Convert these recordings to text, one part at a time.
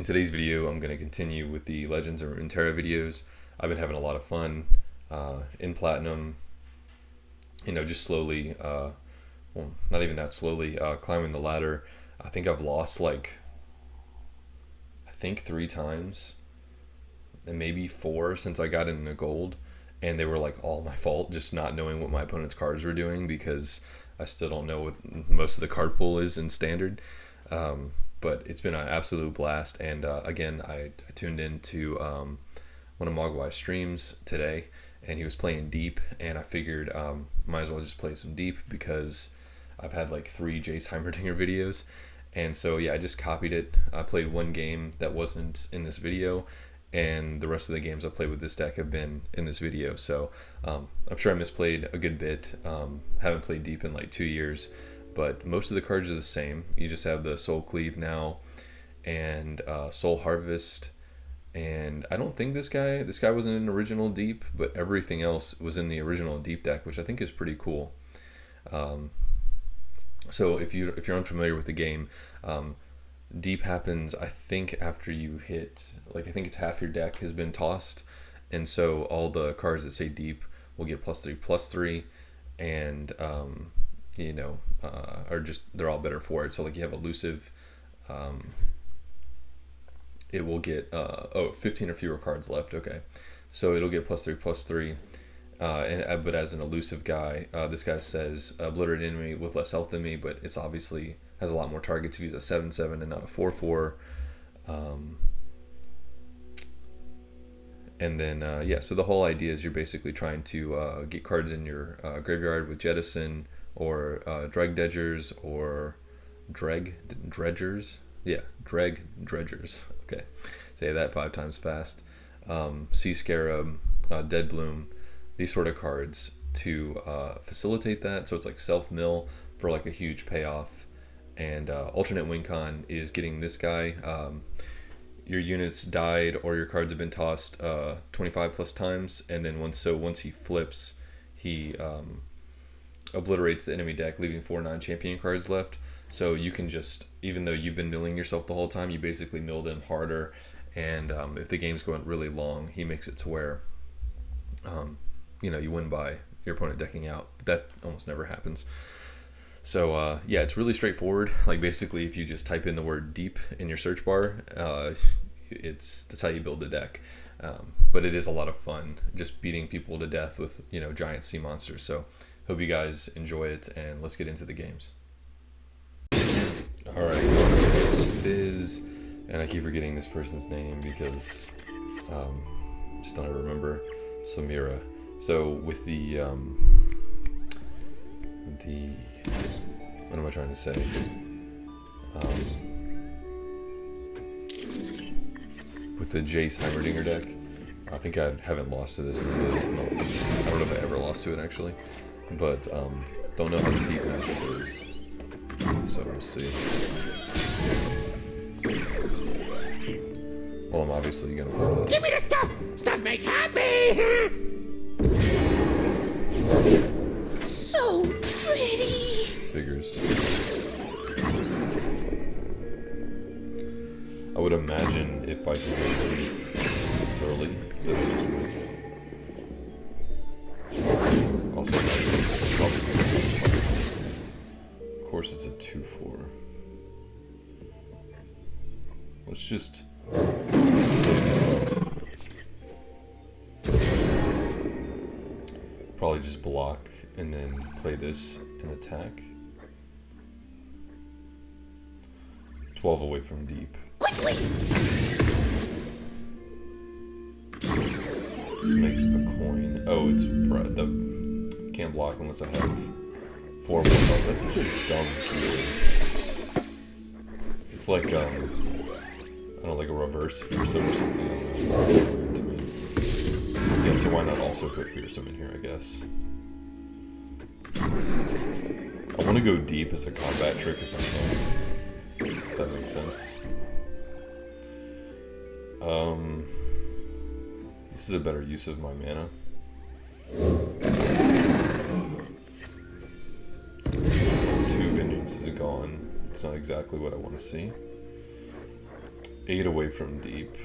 today's video, I'm going to continue with the Legends of Runeterra videos. I've been having a lot of fun in Platinum, just slowly, well, not even that slowly, climbing the ladder. I think I've lost three times, and maybe four since I got into gold, and they were like all my fault, just not knowing what my opponent's cards were doing, because I still don't know what most of the card pool is in standard. But it's been an absolute blast, and again, I tuned into one of Mogwai's streams today, and he was playing deep, and I figured might as well just play some deep, because I've had like 3 Jace Heimerdinger videos, and so yeah, I just copied it. I played one game that wasn't in this video, and the rest of the games I played with this deck have been in this video, so I'm sure I misplayed a good bit. Haven't played deep in like 2 years, but most of the cards are the same. You just have the Soul Cleave now, and Soul Harvest, and I don't think this guy wasn't in original deep, but everything else was in the original deep deck, which I think is pretty cool. So if you're unfamiliar with the game, deep happens, I think, after you hit, I think it's half your deck has been tossed, and so all the cards that say deep will get +3/+3, and they're all better for it. So like you have elusive, it will get 15 or fewer cards left. Okay, so it'll get +3/+3. But as an elusive guy, this guy says obliterate enemy with less health than me, but it's obviously has a lot more targets if he's a 7/7 and not a 4/4. And then so the whole idea is you're basically trying to get cards in your graveyard with Jettison, or Dredgers, or Dredgers. Yeah, Dredgers. Okay, say that 5 times fast. Sea Scarab, Dead Bloom, these sort of cards to facilitate that. So it's like self-mill for like a huge payoff. And alternate win con is getting this guy. Your units died or your cards have been tossed 25 plus times, and then once he flips, he obliterates the enemy deck, leaving 4 non-champion cards left. So you can just, even though you've been milling yourself the whole time, you basically mill them harder, and if the game's going really long, he makes it to where you win by your opponent decking out. But that almost never happens. So yeah, it's really straightforward. Like basically, if you just type in the word deep in your search bar, that's how you build the deck. But it is a lot of fun just beating people to death with giant sea monsters. So hope you guys enjoy it, and let's get into the games. All right, Fizz, and I keep forgetting this person's name because just don't remember. Samira. So with the what am I trying to say? With the Jace Heimerdinger deck, I think I haven't lost to this in a really, I don't know if I ever lost to it actually, but don't know how the deep matchup is. So we'll see. Well, I'm obviously gonna. Give me the stuff! Stuff makes happy! So pretty! Figures. I would imagine if I could go deep early, that would just work. Also, of course, it's a 2/4. Let's just play this out. Probably just block and then play this and attack. 12 away from deep. Quickly! This makes a coin. Oh, it's the can't block unless I have 4 more. Oh, that's such a dumb fear. It's like I don't know, like a reverse fearsome or something. I don't know. To me. Yeah, so why not also put fearsome in here, I guess. I want to go deep as a combat trick if I can. If that makes sense. This is a better use of my mana. Those 2 vengeances are gone. It's not exactly what I want to see. 8 away from deep.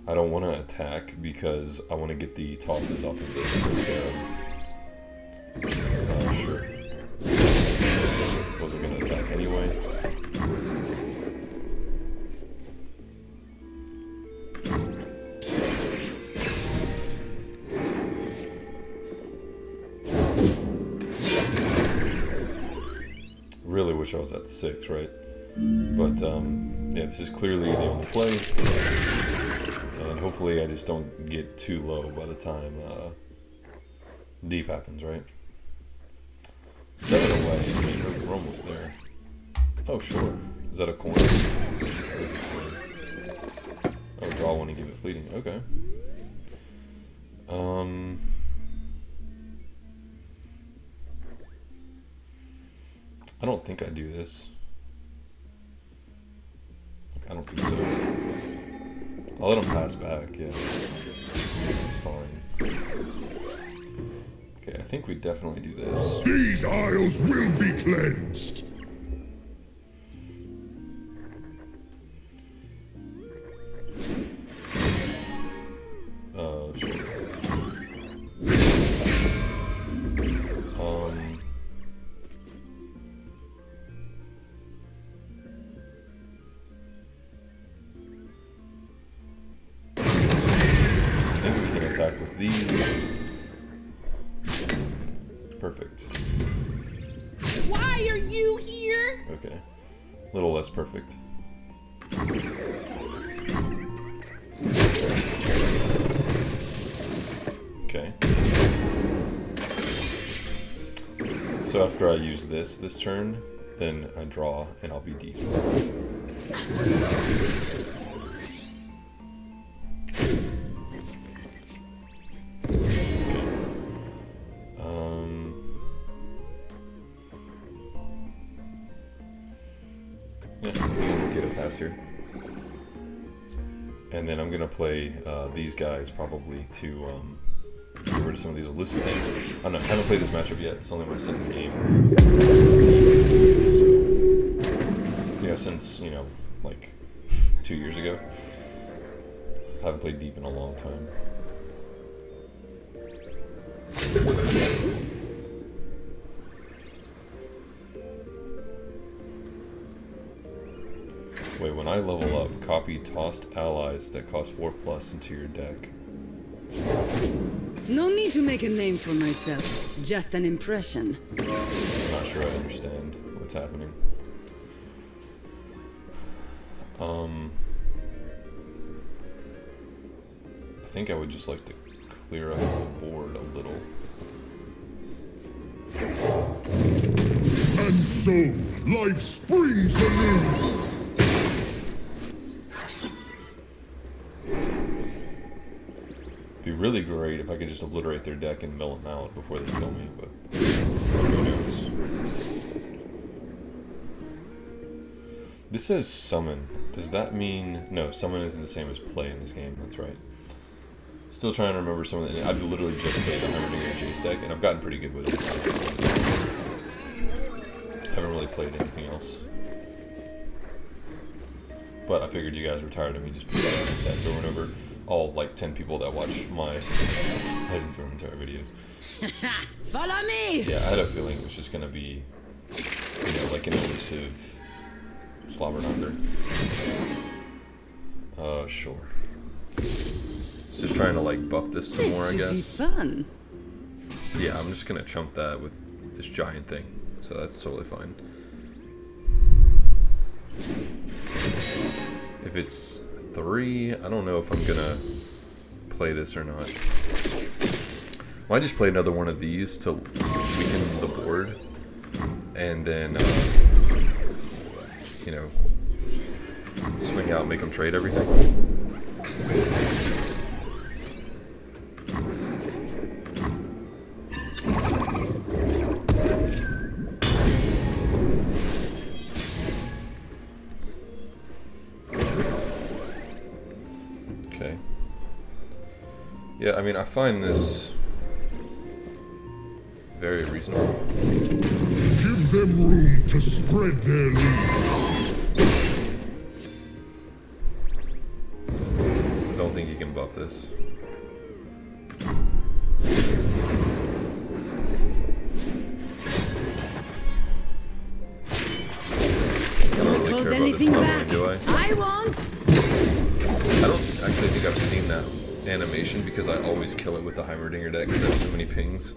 I don't want to attack because I want to get the tosses off of this. Sure. Wasn't going to attack anyway. Really wish I was at 6, right? But yeah, this is clearly the only play. And hopefully I just don't get too low by the time deep happens, right? 7 away. I mean, we're almost there. Oh, sure. Is that a coin? Oh, draw one and give it fleeting. Okay. I don't think I do this. I don't think so. I'll let him pass back, yeah. That's fine. Okay, I think we definitely do this. These isles will be cleansed. Sure. I think we can attack with these. Perfect. Why are you here? Okay. A little less perfect. Okay. So after I use this turn, then I draw and I'll be deep. Yeah, I think we'll get a pass here. And then I'm gonna play these guys probably to get rid of some of these elusive things. I don't know, I haven't played this matchup yet. It's only my second game. So, you know, since, you know, like 2 years ago. I haven't played deep in a long time. Wait, when I level up, copy tossed allies that cost 4+ into your deck. No need to make a name for myself, just an impression. I'm not sure I understand what's happening. I think I would just like to clear up the board a little. And so, life springs anew. It'd be really great if I could just obliterate their deck and mill them out before they kill me, but who knows. This says summon. Does that mean... No, summon isn't the same as play in this game, that's right. Still trying to remember some of the... I've literally just played the Heimerdinger Chase deck, and I've gotten pretty good with it. Haven't really played anything else. But I figured you guys were tired of me just playing that over and over. All like 10 people that watch my Legends of Runeterra videos. Follow me! Yeah, I had a feeling it was just gonna be, you know, like an elusive slobber knocker. Sure. Just trying to like buff this some more, I guess. This should be fun. Yeah, I'm just gonna chump that with this giant thing, so that's totally fine. If it's 3, I don't know if I'm gonna play this or not. Might just play another one of these to weaken the board, and then you know, swing out, make them trade everything. Okay. Yeah, I mean, I find this very reasonable. Give them room to spread their leaves. Don't think you can buff this. Don't hold anything back. Do I? I won't. I don't actually think I've seen that animation because I always kill it with the Heimerdinger deck because I have so many pings,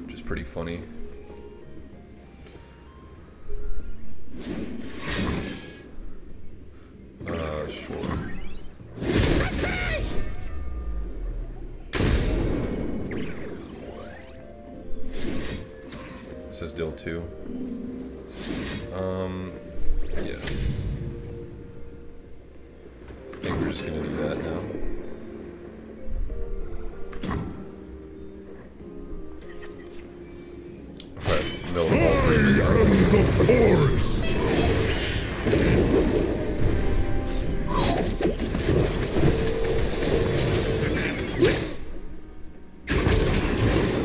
which is pretty funny. Sure. This is deal 2. Yeah. I think we're just gonna do that now. Okay, middle of all I am the forest.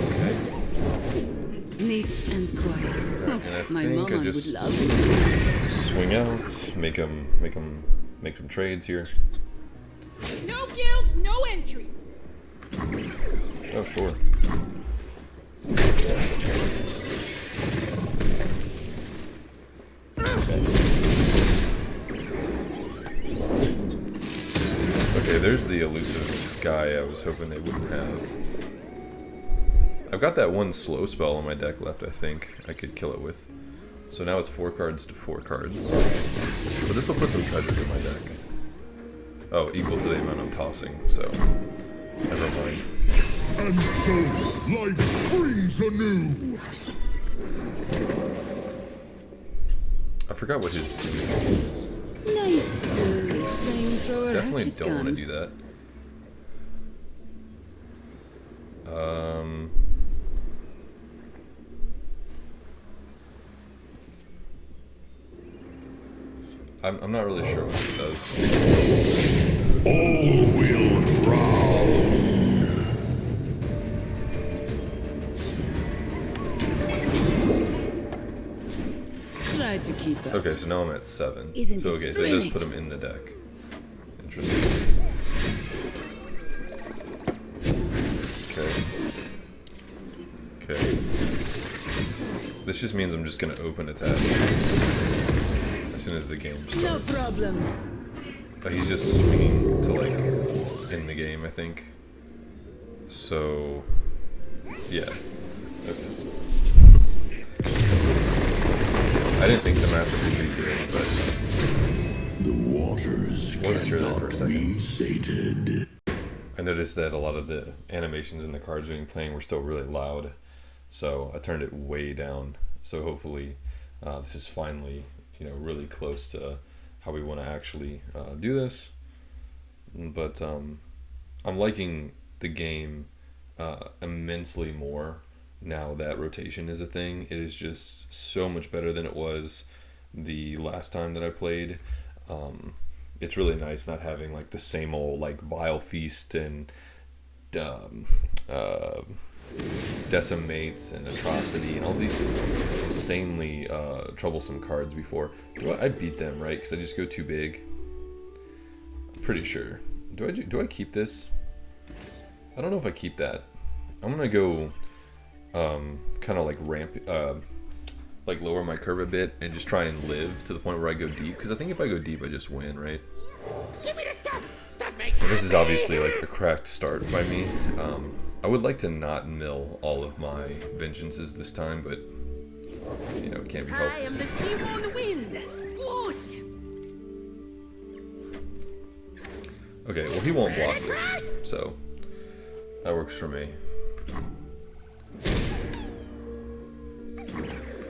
Okay. Neat and quiet. And I My think mama I would just love it. swing out, make some trades here. No gills, no entry. Oh, sure. Okay, there's the elusive guy I was hoping they wouldn't have. I've got that one slow spell on my deck left, I think I could kill it with. So now it's 4 cards to 4 cards. But this will put some treasures in my deck. Oh, equal to the amount I'm tossing, so never mind. And so, life springs anew. I forgot what his is. Nice flamethrower Definitely hatchet don't want to gun. do that. I'm not really sure what it does. All will drown. Try to keep up. Okay, so now I'm at 7. Isn't So it okay, so it does thrilling? put him in the deck. Interesting. Okay. Okay. This just means I'm just gonna open attack as soon as the game starts. No problem. He's just swinging to like end the game, I think. So yeah. Okay. I didn't think the matchup would be good, but The waters wasn't sure that for a cannot be second. sated. I noticed that a lot of the animations in the cards being playing were still really loud, so I turned it way down. So hopefully, this is finally, really close to how we want to actually do this. But I'm liking the game immensely more now that rotation is a thing. It is just so much better than it was the last time that I played. It's really nice not having like the same old like Vile Feast and Decimates and Atrocity and all these just insanely troublesome cards before. I beat them, right? Because I just go too big. I'm pretty sure. Do I keep this? I don't know if I keep that. I'm gonna go kind of like like lower my curve a bit and just try and live to the point where I go deep, because I think if I go deep I just win, right? Give me the stuff. Stuff make And this is happy. obviously like a cracked start by me. I would like to not mill all of my vengeances this time, but it can't be I helped. am the Simon Wind. Whoosh. Okay, well he won't block this, so that works for me.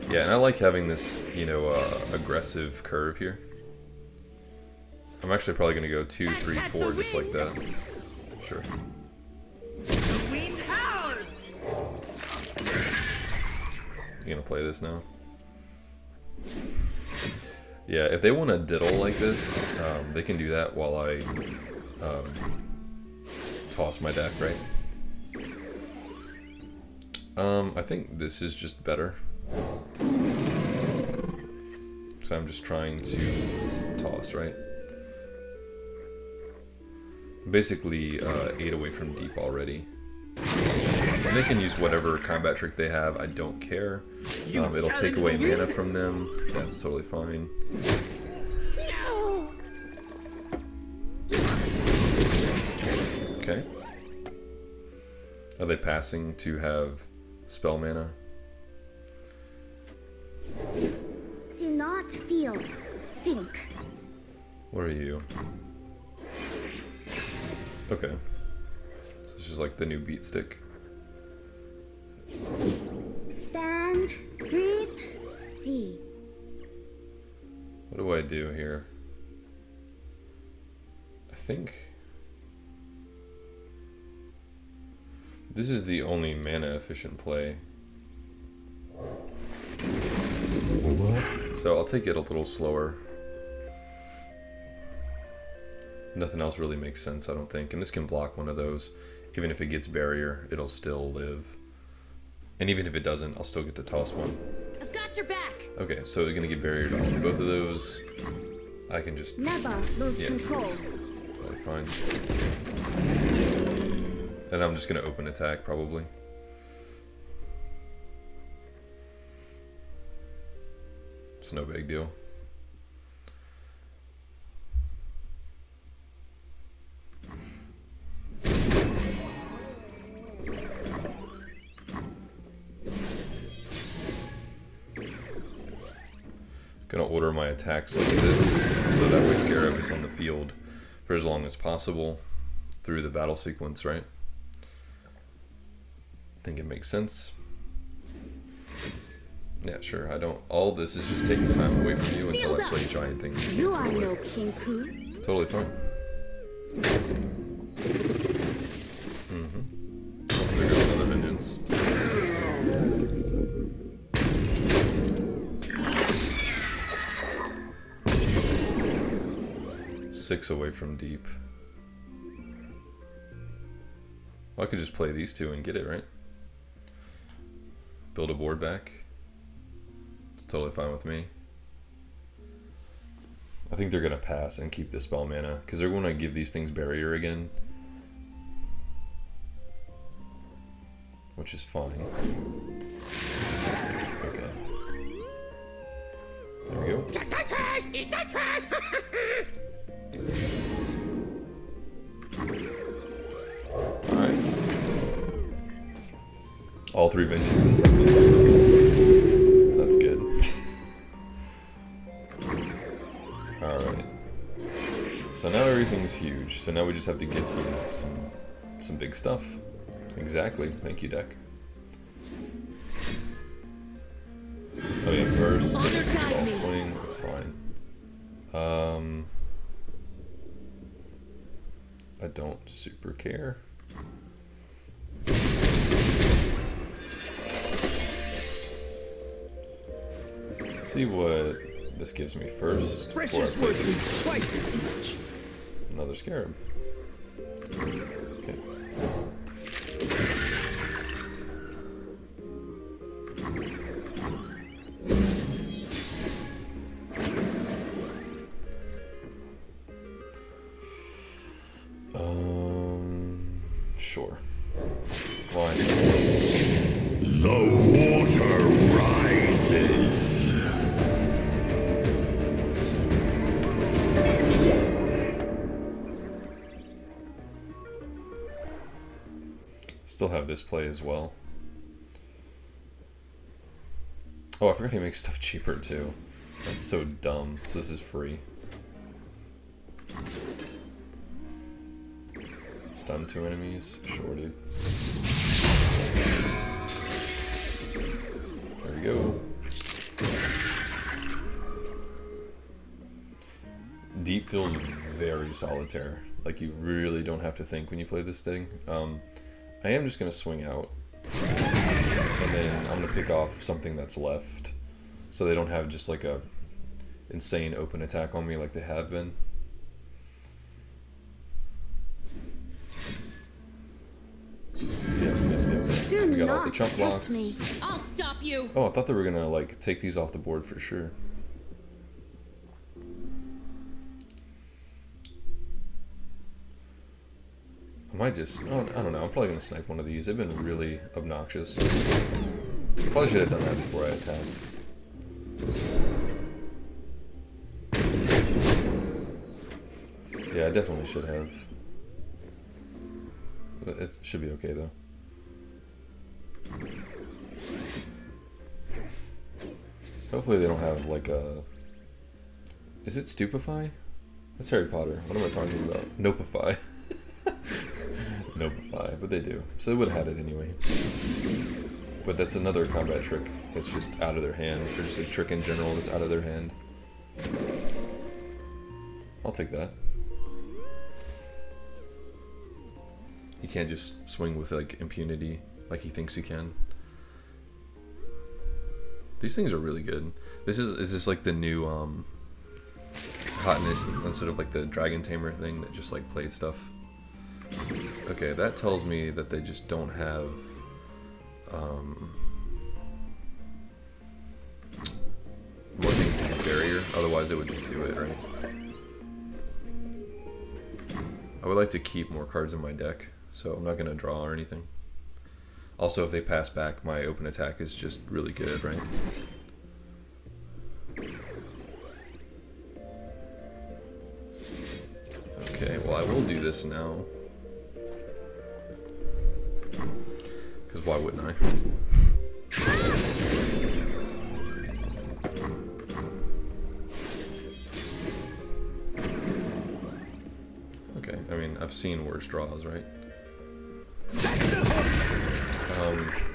Yeah, and I like having this, aggressive curve here. I'm actually probably gonna go 2, 3, 4, just like that. Sure. The wind howls. You gonna play this now? Yeah, if they want to diddle like this, they can do that while I toss my deck, right? I think this is just better. So I'm just trying to toss, right? Basically 8 away from deep already. And they can use whatever combat trick they have, I don't care. It'll take away mana from them, that's totally fine. No! Okay. Are they passing to have spell mana? Do not feel. Think. What are you? Okay. So it's just like the new beat stick. Stand. Breathe. See. What do I do here? I think this is the only mana efficient play. So I'll take it a little slower. Nothing else really makes sense, I don't think. And this can block one of those. Even if it gets barrier, it'll still live. And even if it doesn't, I'll still get to toss one. I've got your back. Okay, so we're gonna get barrier to both of those. I can just Never lose control. totally fine. And I'm just gonna open attack probably. It's no big deal. Gonna order my attacks like this, so that way Scarab is on the field for as long as possible through the battle sequence, right? I think it makes sense. Yeah, sure, I don't... All this is just taking time away from you until I play giant things. You are no Kinku. Totally fine. There goes another vengeance. Six away from deep. Well, I could just play these two and get it, right? Build a board back. It's totally fine with me. I think they're gonna pass and keep the spell mana because they're gonna give these things barrier again, which is fine. Okay. There we go. Get the trash! Eat the trash! Alright. All three vengeances. That's good. Alright. So now everything's huge. So now we just have to get some big stuff. Exactly. Thank you, deck. Oh yeah, burst, ball swing, it's fine. I don't super care. Let's see what this gives me first. Precious worth twice as much. Another scarab. Okay. Sure. Why? The water rises. Still have this play as well. Oh, I forgot he makes stuff cheaper too. That's so dumb. So this is free. Stun 2 enemies? Sure, dude. There we go. Deep feels very solitaire. Like you really don't have to think when you play this thing. I am just gonna swing out. And then I'm gonna pick off something that's left. So they don't have just like a insane open attack on me like they have been. Do we got all the not chump test blocks. me. I'll stop you. Oh, I thought they were gonna like take these off the board for sure. I might just, oh, I don't know, I'm probably gonna snipe one of these. They've been really obnoxious. Probably should have done that before I attacked. Yeah, I definitely should have. But it should be okay though. Hopefully they don't have like a... Is it stupefy? That's Harry Potter. What am I talking about? Nopify. Nopify, but they do. So they would have had it anyway. But that's another combat trick that's just out of their hand. Or just a trick in general that's out of their hand. I'll take that. He can't just swing with like impunity like he thinks he can. These things are really good. Is this like the new hotness instead of like the dragon tamer thing that just like played stuff? Okay, that tells me that they just don't have more things in the barrier. Otherwise, they would just do it, right? I would like to keep more cards in my deck, so I'm not gonna draw or anything. Also, if they pass back, my open attack is just really good, right? Okay, well I will do this now. Because why wouldn't I? Okay, I mean, I've seen worse draws, right?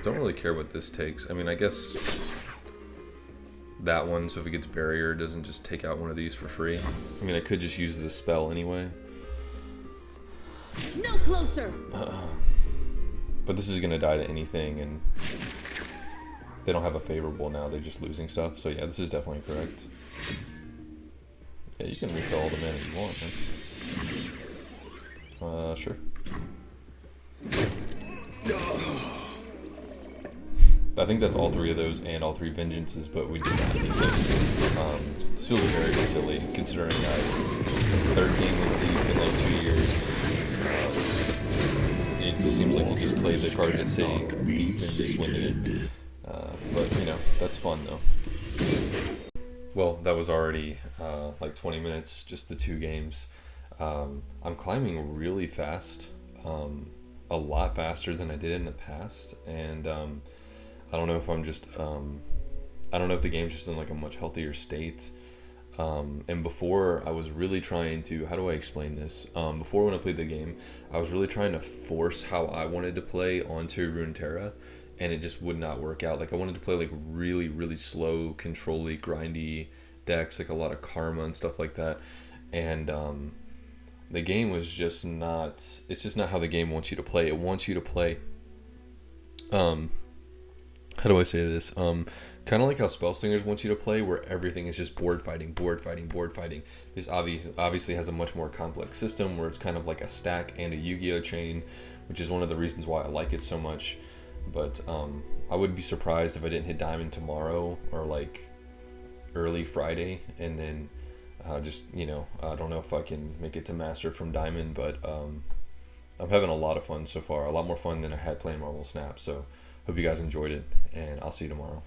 Don't really care what this takes. I mean, I guess that one, so if it gets barrier, it doesn't just take out one of these for free. I mean, I could just use this spell anyway. No closer. But this is gonna die to anything, and they don't have a favorable now. They're just losing stuff. So yeah, this is definitely correct. Yeah, you can refill all the mana you want, man. Sure. I think that's all three of those and all three vengeances, but we did not need it. This feels very silly considering I 13 in like 2 years. It just seems like you just play the card that say deep and just win it. But you know, that's fun though. Well, that was already like 20 minutes, just the 2 games. I'm climbing really fast, a lot faster than I did in the past, and I don't know if I'm just, I don't know if the game's just in like a much healthier state. And before I was really trying to, how do I explain this? Before when I played the game, I was really trying to force how I wanted to play onto Runeterra, and it just would not work out. Like I wanted to play like really, really slow, control-y, grindy decks, like a lot of karma and stuff like that. And the game was just not, it's just not how the game wants you to play. It wants you to play, how do I say this? Kind of like how Spellslingers wants you to play, where everything is just board fighting, board fighting, board fighting. This obviously has a much more complex system where it's kind of like a stack and a Yu-Gi-Oh chain, which is one of the reasons why I like it so much. But I would be surprised if I didn't hit Diamond tomorrow or like early Friday, and then just, you know, I don't know if I can make it to Master from Diamond, but I'm having a lot of fun so far, a lot more fun than I had playing Marvel Snap. So hope you guys enjoyed it, and I'll see you tomorrow.